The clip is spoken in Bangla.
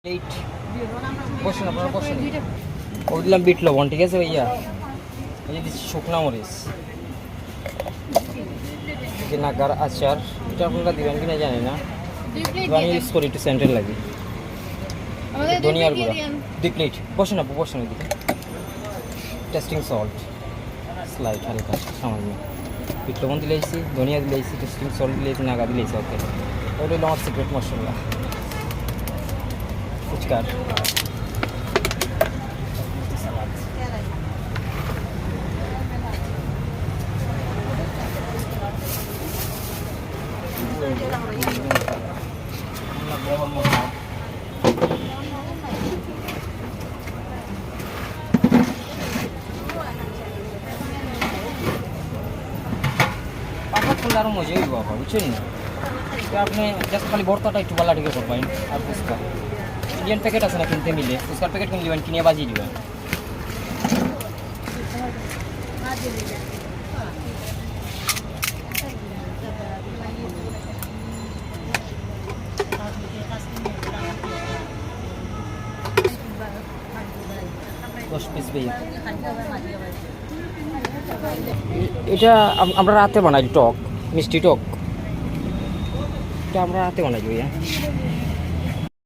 প্লেট বসুন, আপনারা বসুন। ও দিলাম বিট লবণ, ঠিক আছে ভাইয়া। এই যে দিচ্ছি শুকনা মরিচ, যে নাগার আচার, এটা আপনারা দিবেন কিনা জানি না, আমি ইউজ করি একটু সেন্টার লাগে। ধনিয়ার গুঁড়া 2 প্লেট। বসুন আপু, বসুন এদিকে। টেস্টিং সল্ট স্লাইড হালকা সামান্য, বিট লবণ দিলেছি, ধনিয়া দিলেছি, টেস্টিং সল্ট দিলেছি, নাগা দিলেছি। ওকে, ওটা হলো আমার সিক্রেট মশলা ফুচকার। পাপা খুললে আরও মজা হইব বাবা, বুঝছেন না? আপনি জাস্ট খালি ভর্তাটা একটু পাল্লা ঢেকে করবেন। আর ফুচকা ইন্ডিয়ান প্যাকেট আছে না কিনতে, মিলে ফুচকার প্যাকেট কিনে দেবেন, কিনে বাজিয়ে দেবেন। 10 পিস ভাইয়া। এটা আমরা রাতে বানাই, টক মিষ্টি টক, এটা আমরা রাতে বানাই ভাইয়া।